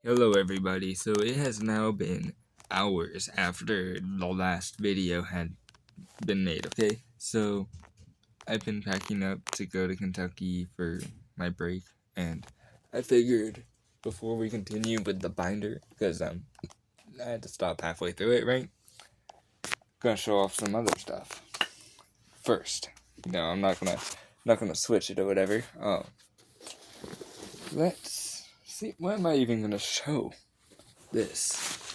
Hello everybody, so it has now been hours after the last video had been made, okay? So, I've been packing up to go to Kentucky for my break, and I figured before we continue with the binder, because I had to stop halfway through it, right? Gonna show off some other stuff. First, no, I'm not gonna switch it or whatever. Let's see, what am I even gonna show? This.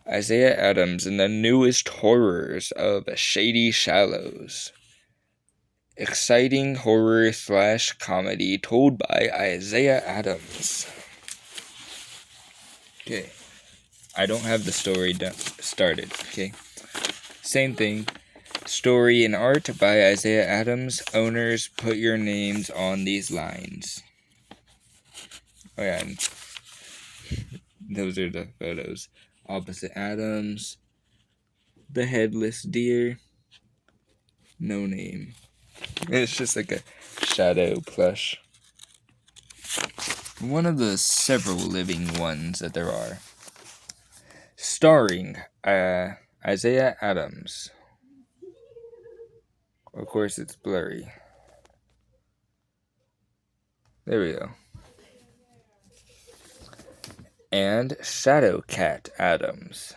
Isaiah Adams in the newest horrors of Shady Shallows. Exciting horror / comedy told by Isaiah Adams. Okay, I don't have the story started, okay? Same thing. Story and art by Isaiah Adams. Owners, put your names on these lines. Oh yeah, and those are the photos. Opposite Adams. The headless deer. No name. It's just like a shadow plush. One of the several living ones that there are. Starring Isaiah Adams. Of course, it's blurry. There we go. And Shadowcat Adams.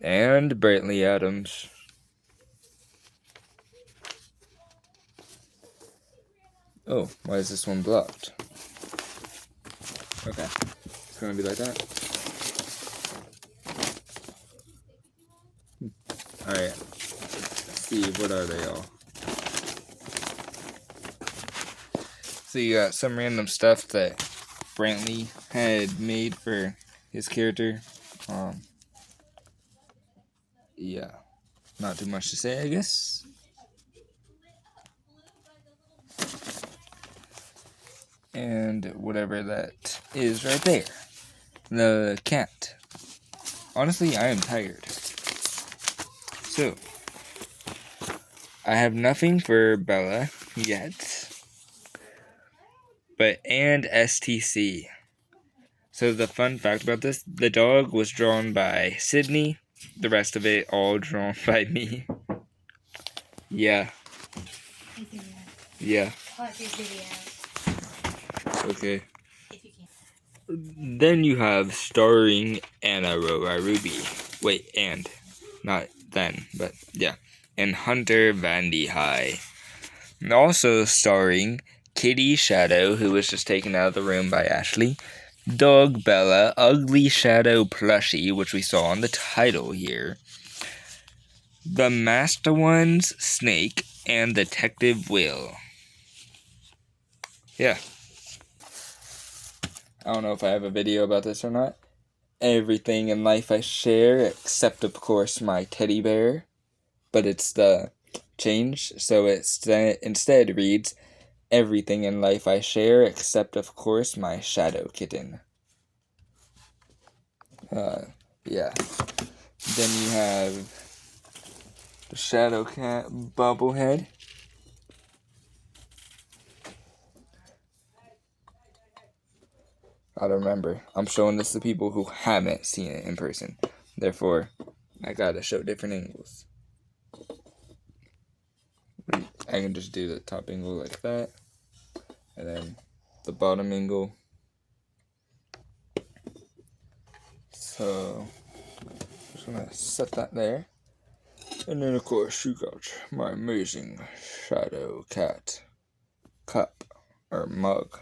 And Brantley Adams. Oh, why is this one blocked? Okay, it's gonna be like that. Alright, let's see, what are they all? So you got some random stuff that Brantley had made for his character. Yeah, not too much to say, I guess. And whatever that is right there. The cat. Honestly, I am tired. So, I have nothing for Bella yet. And STC. So the fun fact about this, the dog was drawn by Sydney. The rest of it all drawn by me. Yeah. Yeah. Okay. Then you have starring Anna-Rora Ruby. Wait, and. Not then, but yeah. And Hunter Vandy High. And also starring Kitty Shadow, who was just taken out of the room by Ashley. Dog Bella, Ugly Shadow Plushie, which we saw on the title here. The Master One's Snake, and Detective Will. Yeah. I don't know if I have a video about this or not. Everything in life I share, except of course my teddy bear. But it's the change, so it instead reads, everything in life I share, except of course my shadow kitten. Yeah. Then you have the Shadow Cat Bubblehead. I don't remember. I'm showing this to people who haven't seen it in person. Therefore, I gotta show different angles. I can just do the top angle like that. And then the bottom angle. So, just gonna set that there. And then of course you got my amazing Shadow Cat cup or mug.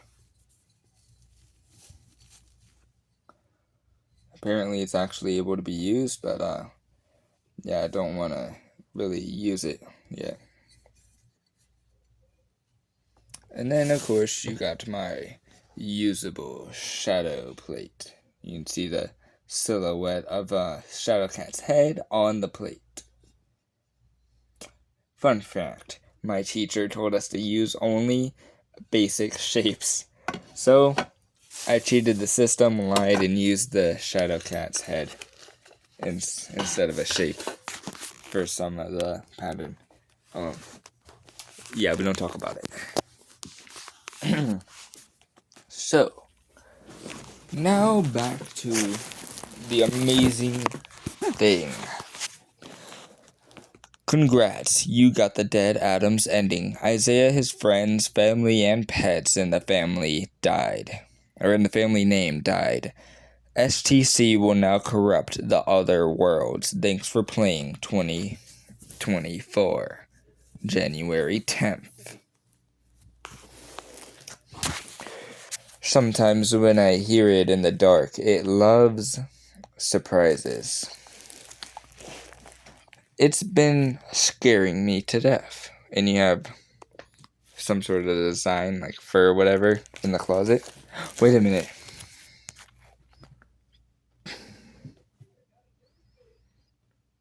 Apparently it's actually able to be used, but yeah, I don't want to really use it yet. And then of course you got my usable shadow plate. You can see the silhouette of Shadowcat's head on the plate. Fun fact, my teacher told us to use only basic shapes. So, I cheated the system, lied, and used the Shadowcat's head instead of a shape for some of the pattern. Yeah, we don't talk about it. So, now back to the amazing thing. Congrats, you got the Dead Adams ending. Isaiah, his friends, family, and pets in the family died. Or in the family name died. STC will now corrupt the other worlds. Thanks for playing 2024. January 10th. Sometimes when I hear it in the dark, it loves surprises. It's been scaring me to death. And you have some sort of design, like fur or whatever, in the closet. Wait a minute.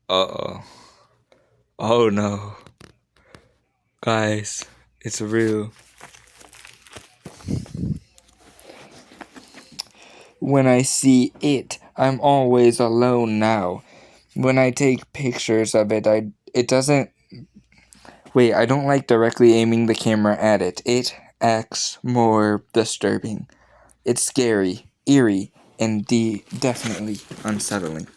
Uh-oh. Oh no. Guys, it's real. When I see it, I'm always alone now. When I take pictures of it, it doesn't... Wait, I don't like directly aiming the camera at it. It acts more disturbing. It's scary, eerie, and definitely unsettling.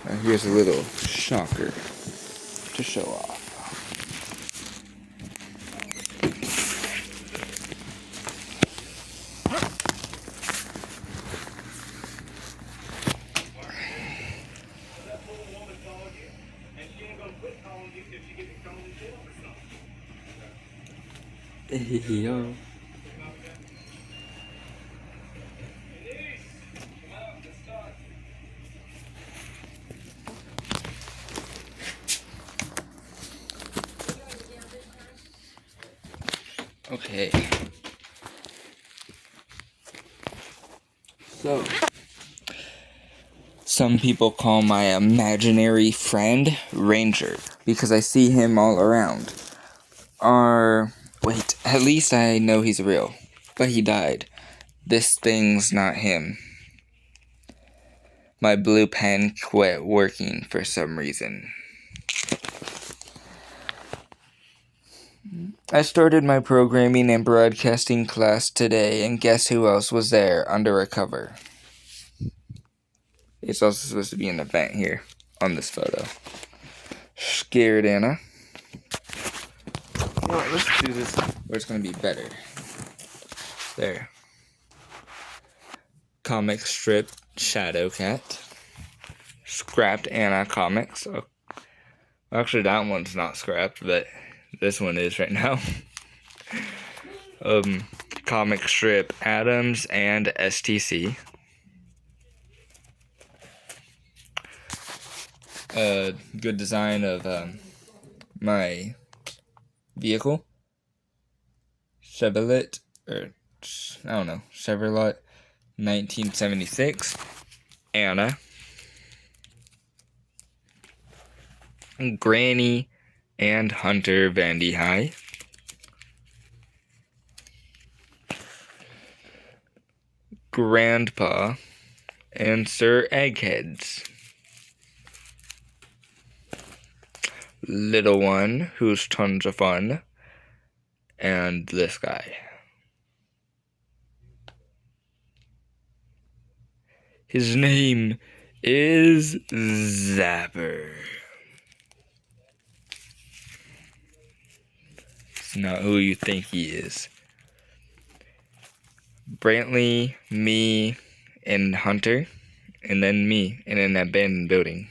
Now here's a little shocker to show off. Yo. Okay. So, some people call my imaginary friend Ranger because I see him all around. Wait, at least I know he's real. But he died. This thing's not him. My blue pen quit working for some reason. I started my programming and broadcasting class today, and guess who else was there under a cover? It's also supposed to be an event here on this photo. Scared Anna. You know what, let's do this where it's going to be better. There. Comic strip Shadowcat. Scrapped Anna comics. Oh, actually, that one's not scrapped, but this one is right now. Comic strip Adams and STC. Good design of my vehicle. Chevrolet, Chevrolet 1976. Anna. Granny and Hunter Vandy High. Grandpa and Sir Eggheads. Little one, who's tons of fun, and this guy. His name is Zapper. It's not who you think he is. Brantley, me, and Hunter, and then me in an abandoned building.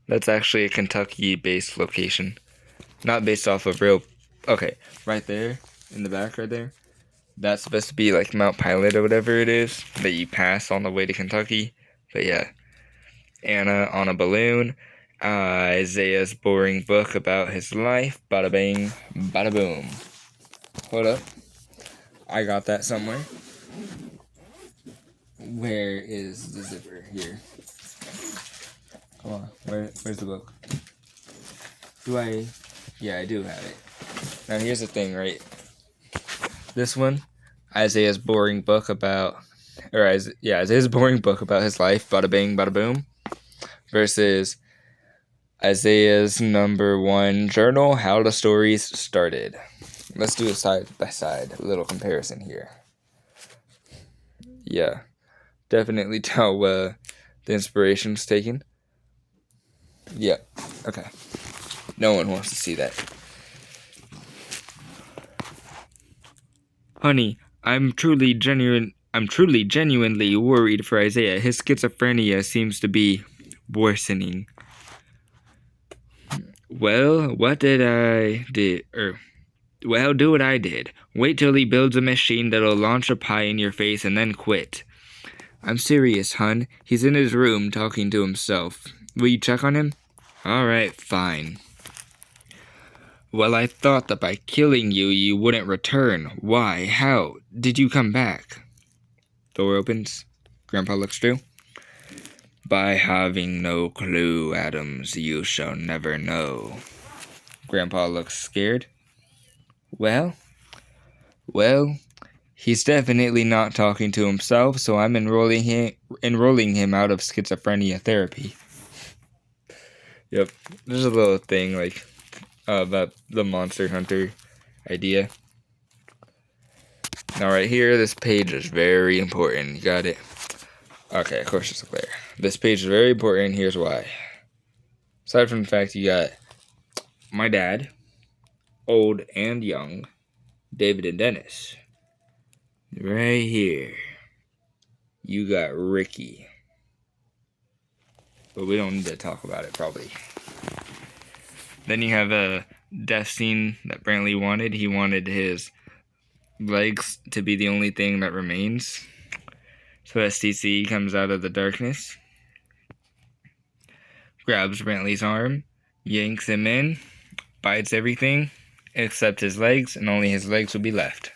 That's actually a Kentucky-based location. Not based off of real... Okay, right there, in the back right there. That's supposed to be like Mount Pilot or whatever it is that you pass on the way to Kentucky. But yeah. Anna on a balloon. Isaiah's boring book about his life. Bada bang, bada boom. Hold up. I got that somewhere. Where is the zipper? Here. Come on. Where's the book? Yeah, I do have it. Now here's the thing, right? This one, Isaiah's boring book about... Isaiah's boring book about his life. Bada bang, bada boom. Versus Isaiah's #1 journal, How the Stories Started. Let's do a side-by-side little comparison here. Yeah, definitely tell the inspiration's taken. Yeah, okay. No one wants to see that. Honey, I'm truly genuinely worried for Isaiah. His schizophrenia seems to be worsening. Well, do what I did. Wait till he builds a machine that'll launch a pie in your face and then quit. I'm serious, hun. He's in his room talking to himself. Will you check on him? Alright, fine. Well, I thought that by killing you, you wouldn't return. Why? How? Did you come back? Door opens. Grandpa looks through. By having no clue, Adams, you shall never know. Grandpa looks scared. Well, he's definitely not talking to himself, so I'm enrolling him out of schizophrenia therapy. Yep, there's a little thing like about the Monster Hunter idea. Now right here, this page is very important. You got it? Okay, of course it's clear. This page is very important. Here's why. Aside from the fact you got my dad, old and young, David and Dennis. Right here, you got Ricky. But we don't need to talk about it, probably. Then you have a death scene that Brantley wanted. He wanted his legs to be the only thing that remains. So STC comes out of the darkness, grabs Brantley's arm, yanks him in, bites everything except his legs, and only his legs will be left.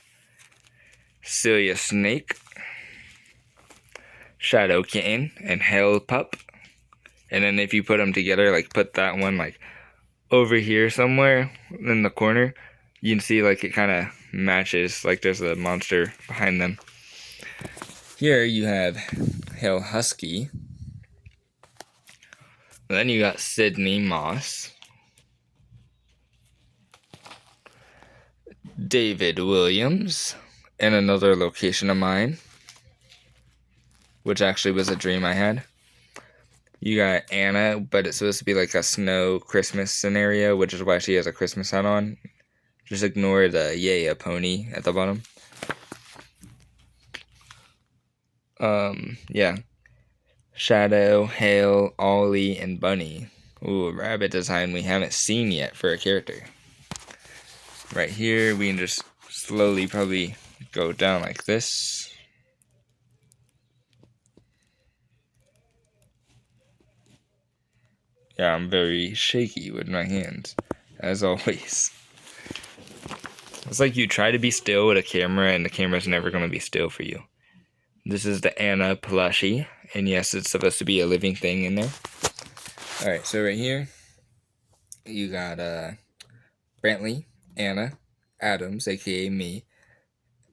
Celia Snake, Shadow Kitten, and Hell Pup. And then if you put them together, like put that one like over here somewhere in the corner, you can see like it kind of matches, like there's a monster behind them. Here you have Hell Husky. Then you got Sydney Moss, David Williams, and another location of mine, which actually was a dream I had. You got Anna, but it's supposed to be like a snow Christmas scenario, which is why she has a Christmas hat on. Just ignore the a pony at the bottom. Yeah. Shadow, Hale, Ollie, and Bunny. Ooh, a rabbit design we haven't seen yet for a character. Right here, we can just slowly probably go down like this. Yeah, I'm very shaky with my hands, as always. It's like you try to be still with a camera, and the camera's never going to be still for you. This is the Anna plushie, and yes, it's supposed to be a living thing in there. Alright, so right here, you got Brantley, Anna, Adams, aka me,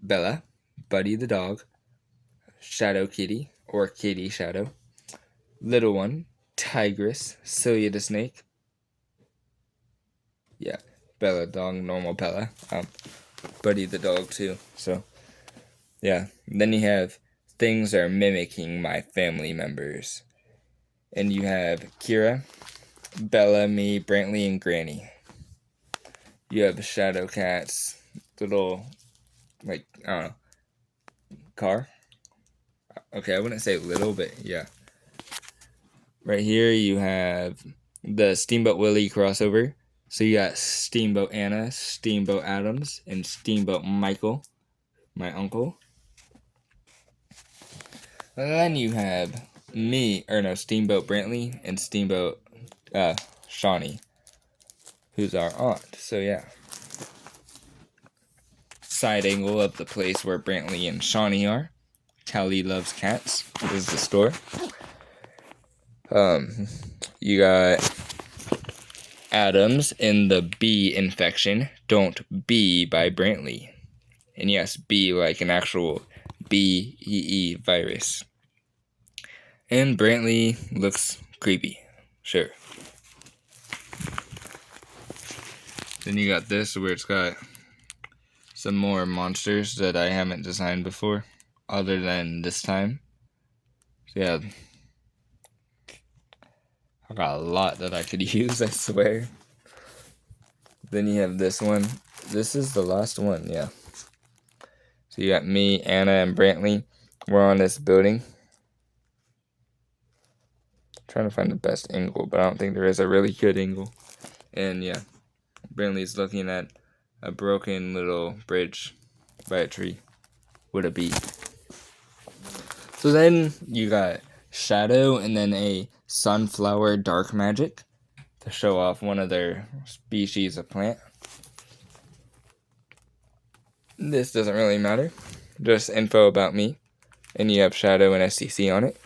Bella, Buddy the dog, Shadow Kitty, or Kitty Shadow, Little One, Tigress, Celia the snake. Yeah, Bella dog, normal Bella. Buddy the dog too. So, yeah. Then you have things that are mimicking my family members. And you have Kira, Bella, me, Brantley, and Granny. You have Shadow Cat's little, like, I don't know, car. Okay, I wouldn't say little, but yeah. Right here you have the Steamboat Willie crossover. So you got Steamboat Anna, Steamboat Adams, and Steamboat Michael, my uncle. And then you have Steamboat Brantley and Steamboat Shawnee, who's our aunt. So yeah. Side angle of the place where Brantley and Shawnee are. Callie Loves Cats is the store. You got Adams in the bee infection. Don't be by Brantley. And yes, bee like an actual BEE virus. And Brantley looks creepy. Sure. Then you got this where it's got some more monsters that I haven't designed before, other than this time. So yeah, I got a lot that I could use, I swear. Then you have this one. This is the last one, yeah. So you got me, Anna, and Brantley. We're on this building. Trying to find the best angle, but I don't think there is a really good angle. And yeah, Brantley's looking at a broken little bridge by a tree with a bee. So then you got Shadow and then a sunflower dark magic to show off one of their species of plant. This doesn't really matter, just info about me. And you have Shadow and STC on it.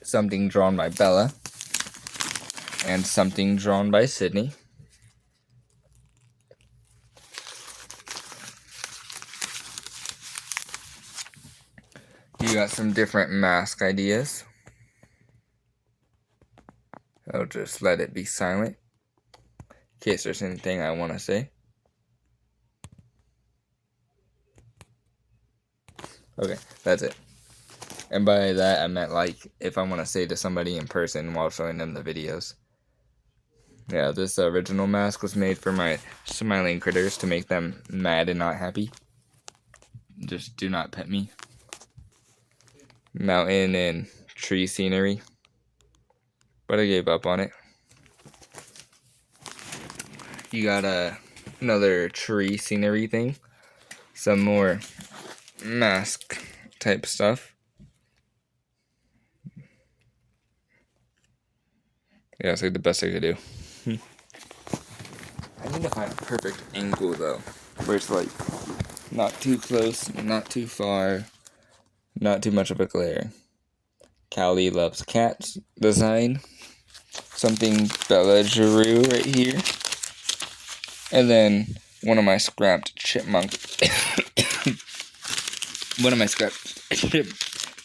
Something drawn by Bella. And something drawn by Sydney. You got some different mask ideas. I'll just let it be silent in case there's anything I want to say. Okay, that's it. And by that, I meant like if I want to say to somebody in person while showing them the videos. Yeah, this original mask was made for my smiling critters to make them mad and not happy. Just do not pet me. Mountain and tree scenery. But I gave up on it. You got another tree scenery thing. Some more mask type stuff. Yeah, it's like the best I could do. I need to find a perfect angle though, where it's like not too close, not too far, not too much of a glare. Callie loves cats design. Something Bella Giroux right here. And then one of my scrapped chipmunk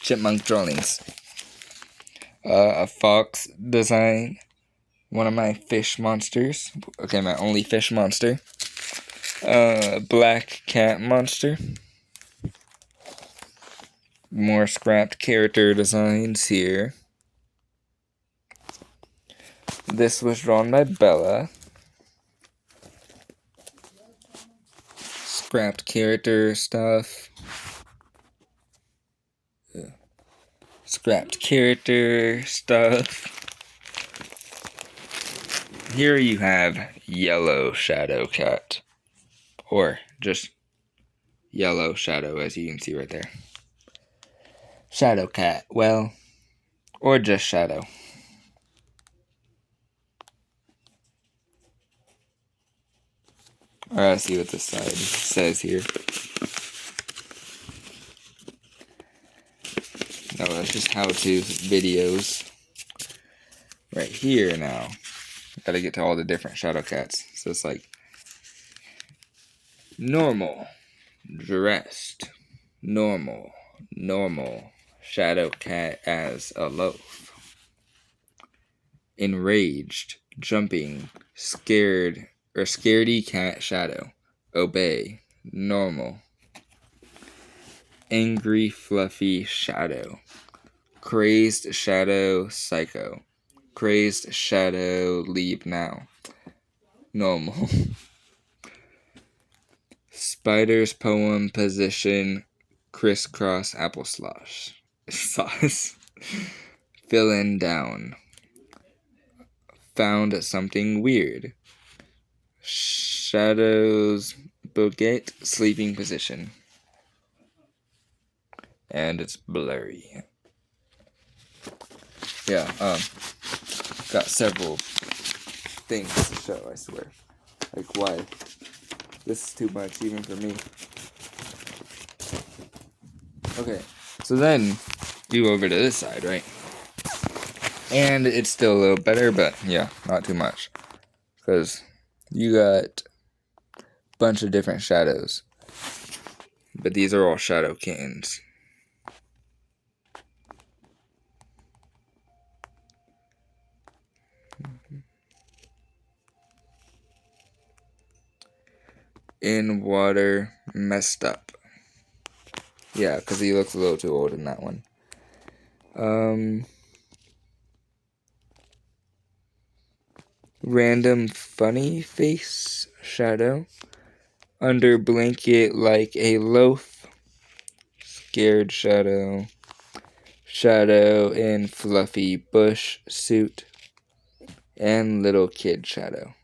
chipmunk drawings. A fox design. One of my fish monsters. Okay, my only fish monster. Black cat monster. More scrapped character designs here. This was drawn by Bella. Scrapped character stuff. Scrapped character stuff. Here you have Yellow Shadow Cat. Or just Yellow Shadow, as you can see right there. Shadow Cat, well, or just Shadow. Alright, let's see what this side says here. No, that's just how-to videos. Right here now. Gotta get to all the different Shadow Cats. So it's like normal, dressed, normal, Shadow Cat as a loaf. Enraged, jumping, scared, or scaredy cat shadow. Obey, normal. Angry, fluffy shadow. Crazed shadow, psycho. Crazed shadow, leave now. Normal. Spider's poem position, crisscross applesauce. Sauce. Fill-in down. Found something weird. Shadow's bouquet, sleeping position. And it's blurry. Yeah, got several things to show, I swear. Like, why? This is too much, even for me. Okay, so then you go over to this side, right? And it's still a little better, but yeah, not too much. Because you got a bunch of different shadows. But these are all shadow kittens. in water messed up. Yeah, because he looks a little too old in that one. Random funny face shadow. Under blanket like a loaf. Scared shadow. Shadow in fluffy bush suit. And little kid shadow.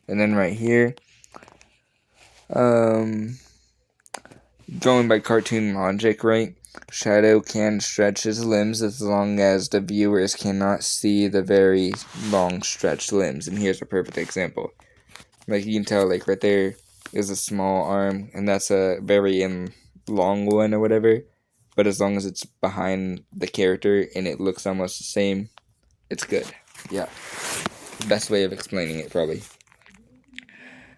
And then right here, going by cartoon logic, right? Shadow can stretch his limbs as long as the viewers cannot see the very long stretched limbs. And here's a perfect example. Like you can tell, like right there is a small arm, and that's a very long one or whatever. But as long as it's behind the character and it looks almost the same, it's good. Yeah. Best way of explaining it, probably.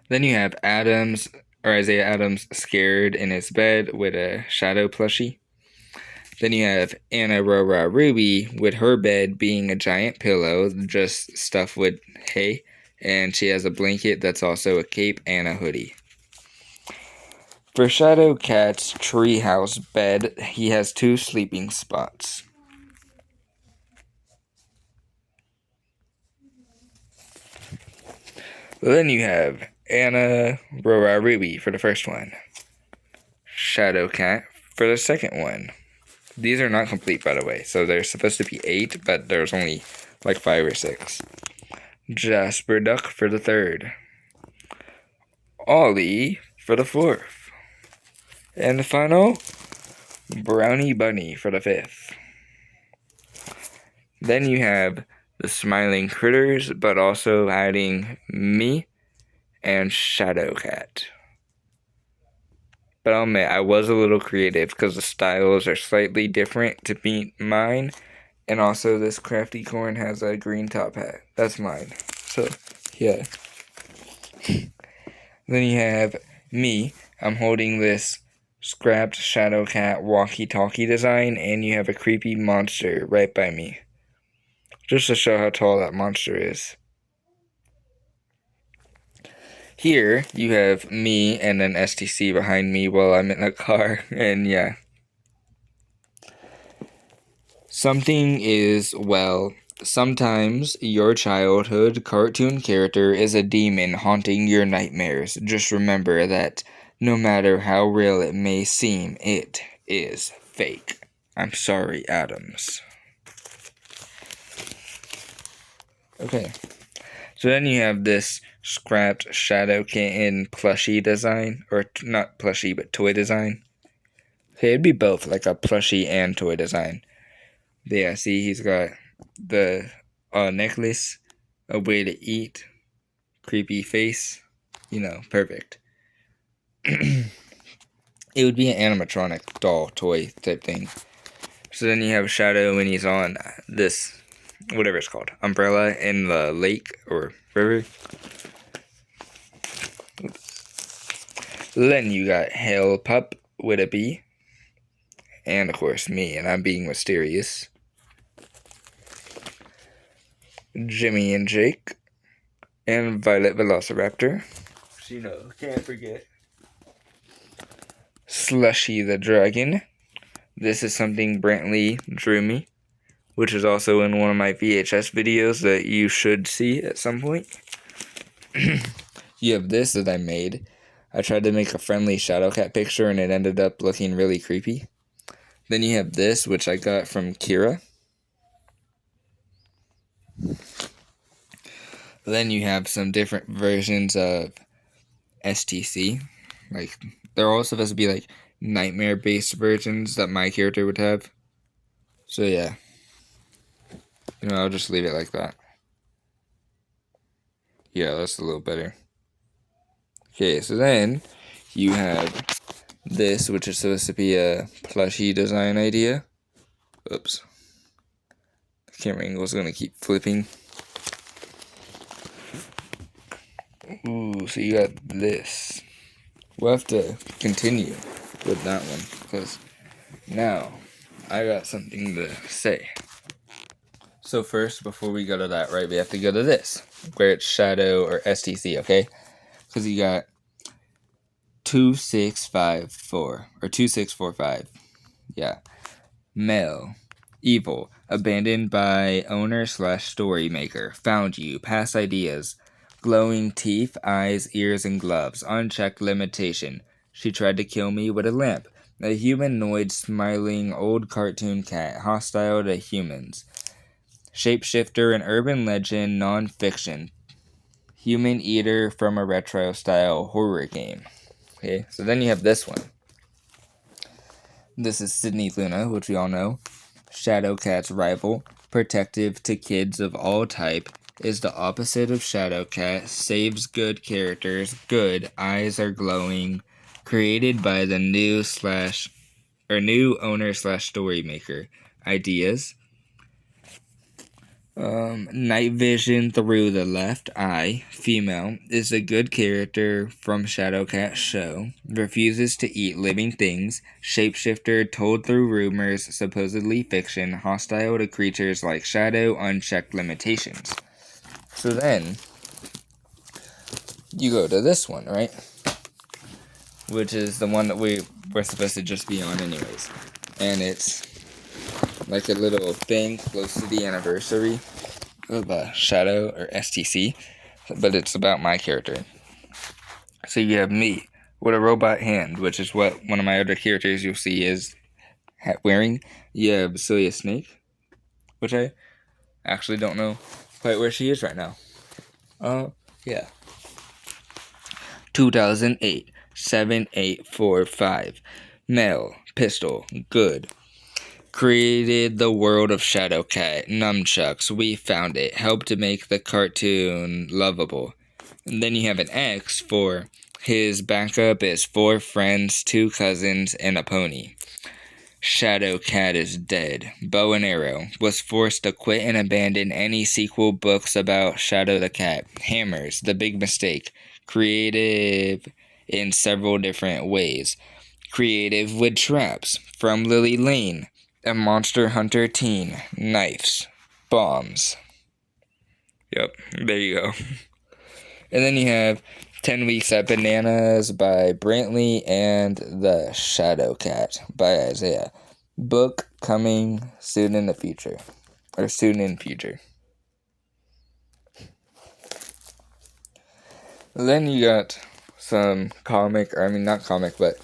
Then you have Isaiah Adams scared in his bed with a shadow plushie. Then you have Anna Rora Ruby with her bed being a giant pillow, just stuffed with hay. And she has a blanket that's also a cape and a hoodie. For Shadow Cat's treehouse bed, he has 2 sleeping spots. Then you have Anna Rora Ruby for the first one. Shadow Cat for the second one. These are not complete, by the way, so there's supposed to be 8, but there's only like 5 or 6. Jasper Duck for the third. Ollie for the fourth. And the final, Brownie Bunny for the 5th. Then you have the Smiling Critters, but also adding me and Shadow Cat. But I'll admit, I was a little creative because the styles are slightly different to meet mine. And also this Crafty Corn has a green top hat. That's mine. So, yeah. Then you have me. I'm holding this scrapped Shadow Cat walkie-talkie design, and you have a creepy monster right by me. Just to show how tall that monster is. Here, you have me and then STC behind me while I'm in a car, and yeah. Something is, well, sometimes your childhood cartoon character is a demon haunting your nightmares. Just remember that no matter how real it may seem, it is fake. I'm sorry, Adams. Okay. So then you have this scrapped Shadow Kitten plushie design, or not plushie, but toy design. Okay, it'd be both, like a plushie and toy design. But yeah, see, he's got the necklace, a way to eat, creepy face, perfect. It would be an animatronic doll toy type thing. So then you have Shadow when he's on this, whatever it's called, umbrella in the lake or river. Then you got Hell Pup with a B. And of course me, and I'm being mysterious. Jimmy and Jake. And Violet Velociraptor. Can't forget. Slushy the Dragon. This is something Brantley drew me, which is also in one of my VHS videos that you should see at some point. You have this that I made. I tried to make a friendly Shadow Cat picture and it ended up looking really creepy. Then you have this, which I got from Kira. Then you have some different versions of STC. Like, they're all supposed to be like nightmare-based versions that my character would have. So yeah. I'll just leave it like that. Yeah, that's a little better. Okay, so then you have this, which is supposed to be a plushie design idea. Oops. The camera angle is going to keep flipping. Ooh, so you got this. We'll have to continue with that one, because now I got something to say. So first, before we go to that, right, we have to go to this, where it's Shadow or STC, okay? Because you got 2654 or 2645. Yeah. Male. Evil. Abandoned by owner/story maker. Found you. Past ideas. Glowing teeth, eyes, ears, and gloves. Unchecked limitation. She tried to kill me with a lamp. A humanoid smiling old cartoon cat. Hostile to humans. Shapeshifter and urban legend non-fiction. Human eater from a retro style horror game. Okay, so then you have this one. This is Sydney Luna, which we all know. Shadowcat's rival, protective to kids of all type, is the opposite of Shadowcat, saves good characters, good, eyes are glowing, created by the new owner/story maker. Ideas. Night vision through the left eye, female, is a good character from Shadowcat show, refuses to eat living things, shapeshifter told through rumors, supposedly fiction, hostile to creatures like Shadow, unchecked limitations. So then, you go to this one, right? Which is the one that we're supposed to just be on anyways. And it's like a little thing close to the anniversary of Shadow or STC, but it's about my character. So you have me with a robot hand, which is what one of my other characters you'll see is wearing. You have Celia Snake, which I actually don't know quite where she is right now. Yeah. 2008, 7845. Male, pistol, good. Created the world of Shadowcat, nunchucks, we found it, helped to make the cartoon lovable. And then you have an X for his backup is 4 friends, 2 cousins, and a pony. Shadowcat is dead. Bow and arrow. Was forced to quit and abandon any sequel books about Shadow the Cat. Hammers, the big mistake. Creative in several different ways. Creative with traps. From Lily Lane. A monster hunter teen. Knives. Bombs. Yep, there you go. And then you have 10 Weeks at Bananas by Brantley and The Shadowcat by Isaiah. Book coming soon in the future. Or soon in future. Then you got some not comic, but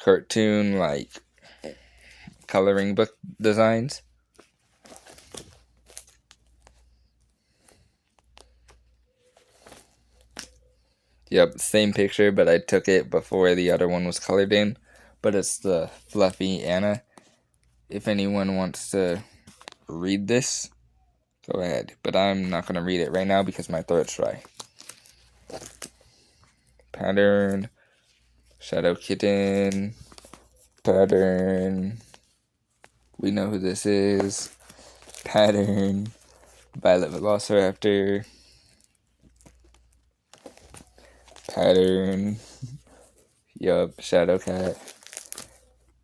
cartoon, like, coloring book designs. Yep, same picture, but I took it before the other one was colored in. But it's the Fluffy Anna. If anyone wants to read this, go ahead. But I'm not going to read it right now because my throat's dry. Pattern. Shadow Kitten. Pattern. We know who this is. Pattern. Violet Velociraptor. Pattern. Yup, Shadowcat.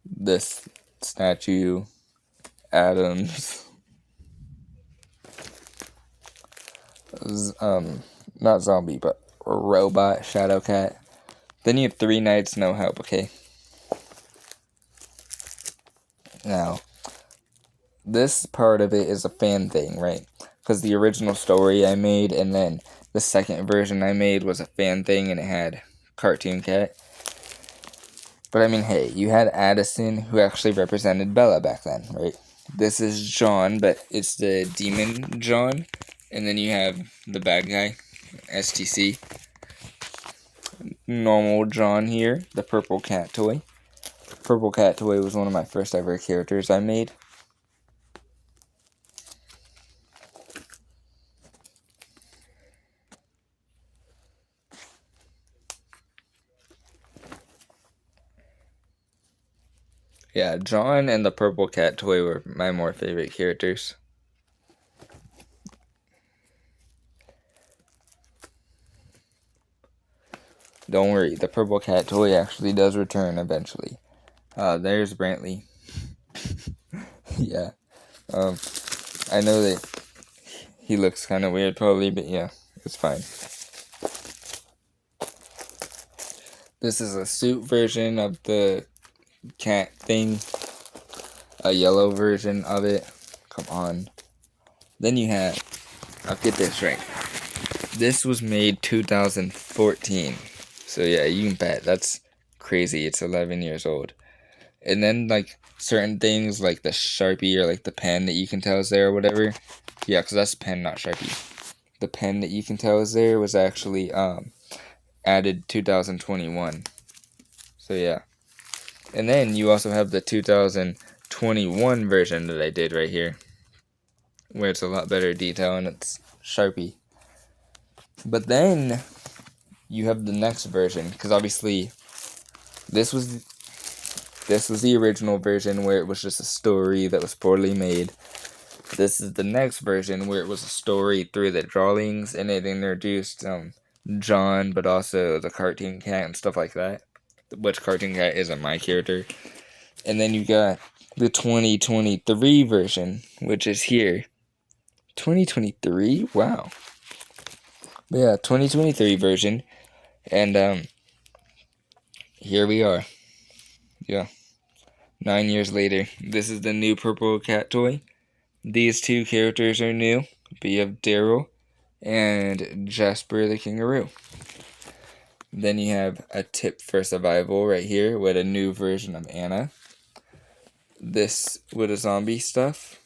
This statue. Adams. Not zombie, but robot Shadowcat. Then you have 3 Nights, No Help, okay? Now, this part of it is a fan thing, right? Because the original story I made and then the second version I made was a fan thing and it had Cartoon Cat. But I mean, hey, you had Addison who actually represented Bella back then, right? This is John, but it's the Demon John. And then you have the bad guy, STC. Normal John here, the Purple Cat toy. Purple Cat toy was one of my first ever characters I made. Yeah, John and the Purple Cat toy were my more favorite characters. Don't worry, the Purple Cat toy actually does return eventually. There's Brantley. Yeah. I know that he looks kind of weird probably, but yeah, it's fine. This is a suit version of the cat thing. A yellow version of it. Come on. Then you have, I'll get this right. This was made 2014. So yeah, you can bet. That's crazy. It's 11 years old. And then like certain things like the Sharpie or like the pen that you can tell is there or whatever. Yeah, because that's pen, not Sharpie. The pen that you can tell is there was actually added 2021. So yeah. And then you also have the 2021 version that I did right here, where it's a lot better detail and it's Sharpie. But then you have the next version, because obviously this was the original version where it was just a story that was poorly made. This is the next version where it was a story through the drawings, and it introduced John, but also the cartoon cat and stuff like that. Which cartoon cat isn't my character. And then you got the 2023 version, which is here. 2023? Wow. But yeah, 2023 version. And here we are. Yeah. 9 years later. This is the new purple cat toy. These two characters are new. But you have Daryl and Jasper the Kangaroo. Then you have a tip for survival right here with a new version of Anna. This with a zombie stuff.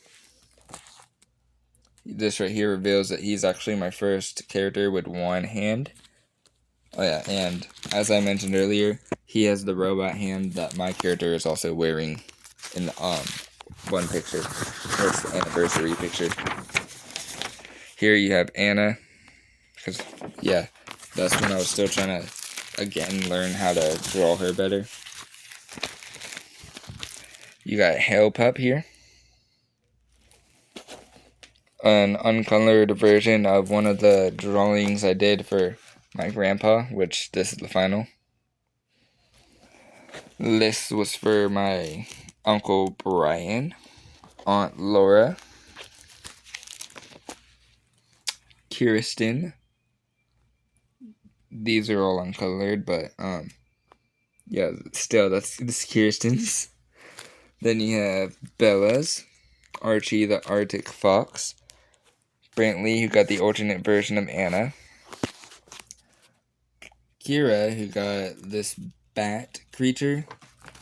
This right here reveals that he's actually my first character with one hand. Oh yeah, and as I mentioned earlier, he has the robot hand that my character is also wearing in the one picture. It's the anniversary picture. Here you have Anna, because yeah, that's when I was still trying to again learn how to draw her better. You got Hail Pup here, an uncolored version of one of the drawings I did for my grandpa, which this is the final. This was for my Uncle Brian, Aunt Laura, Kirsten. These are all uncolored, but yeah, still this Kirsten's. Then you have Bella's, Archie the Arctic Fox, Brantley, who got the alternate version of Anna, Kira, who got this bat creature,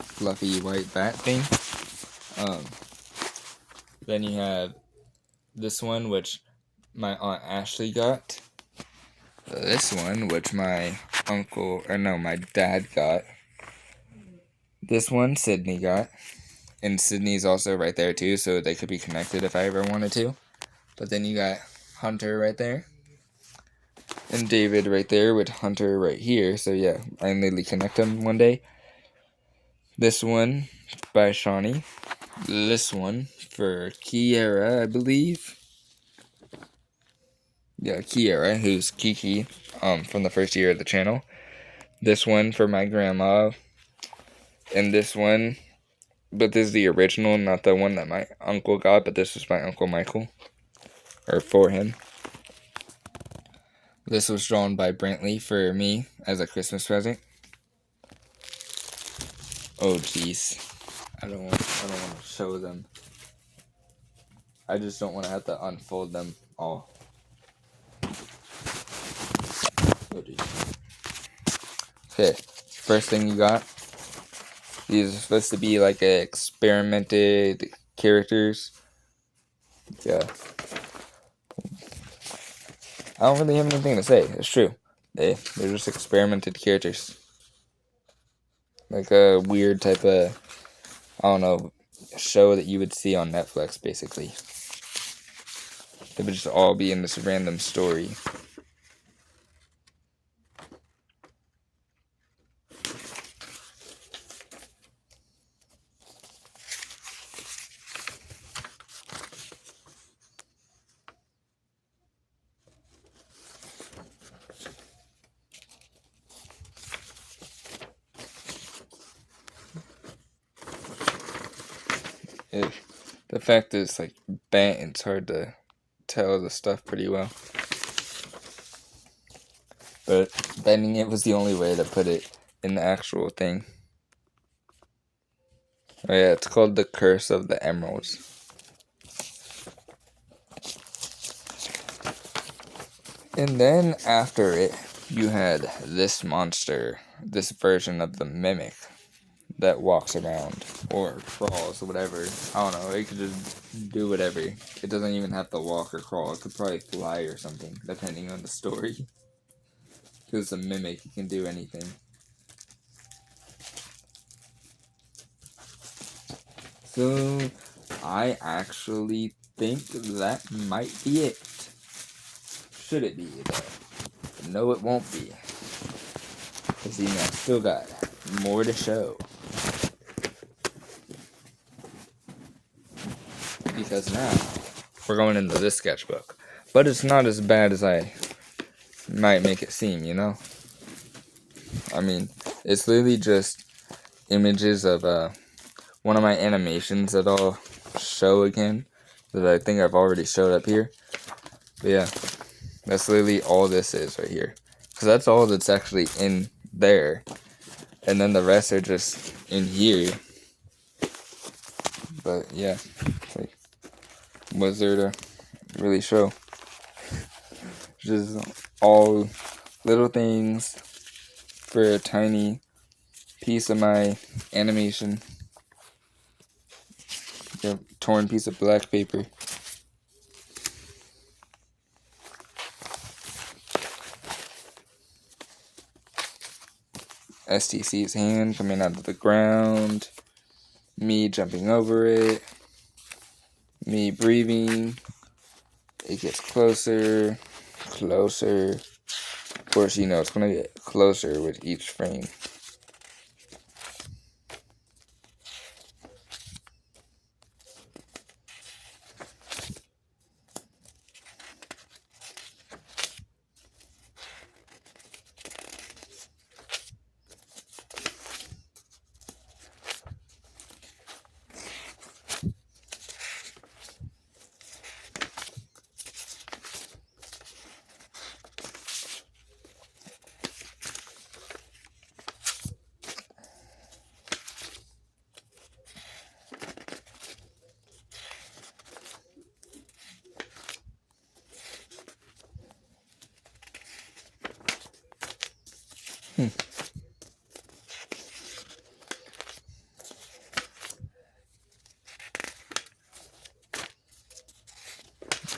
fluffy white bat thing. Then you have this one, which my Aunt Ashley got. This one, which my dad got. This one, Sydney got. And Sydney's also right there too, so they could be connected if I ever wanted to. But then you got Hunter right there. And David right there with Hunter right here. So yeah, I nearly connect them one day. This one by Shawnee. This one for Kiera, I believe. Yeah, Kiera, who's Kiki from the first year of the channel. This one for my grandma. And this one, but this is the original, not the one that my uncle got, but this was my Uncle Michael. Or for him. This was drawn by Brantley for me as a Christmas present. Oh jeez. I don't want to show them. I just don't want to have to unfold them all. Oh jeez. Okay, first thing you got. These are supposed to be like experimented characters. Yeah. I don't really have anything to say. It's true. They're just experimented characters. Like a weird type of, I don't know, show that you would see on Netflix, basically. They would just all be in this random story. The fact that it's like bent, it's hard to tell the stuff pretty well. But bending it was the only way to put it in the actual thing. Oh yeah, it's called the Curse of the Emeralds. And then after it, you had this monster, this version of the Mimic that walks around or crawls or whatever. I don't know, it could just do whatever. It doesn't even have to walk or crawl. It could probably fly or something, depending on the story. Because a Mimic, it can do anything. So, I actually think that might be it. Should it be, though? No, it won't be. Because, you know, I still got more to show. Because now, we're going into this sketchbook. But it's not as bad as I might make it seem, you know? I mean, it's literally just images of one of my animations that I'll show again. That I think I've already showed up here. But yeah, that's literally all this is right here. Because that's all that's actually in there. And then the rest are just in here. But yeah, like, what's there to really show? Just all little things for a tiny piece of my animation. A torn piece of black paper. STC's hand coming out of the ground. Me jumping over it. Me breathing. It gets closer. Closer. Of course, you know it's going to get closer with each frame.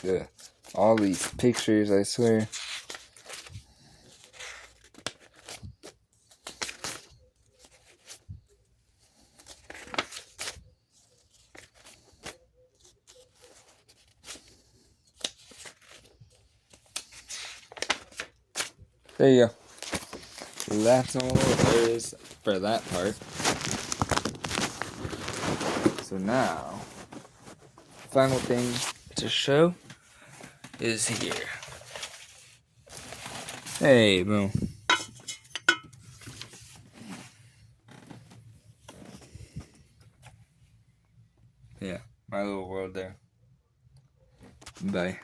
Yeah. All these pictures, I swear. There you go. That's all there is for that part. So now, final thing to show is here. Hey, boom. Yeah, my little world there. Bye.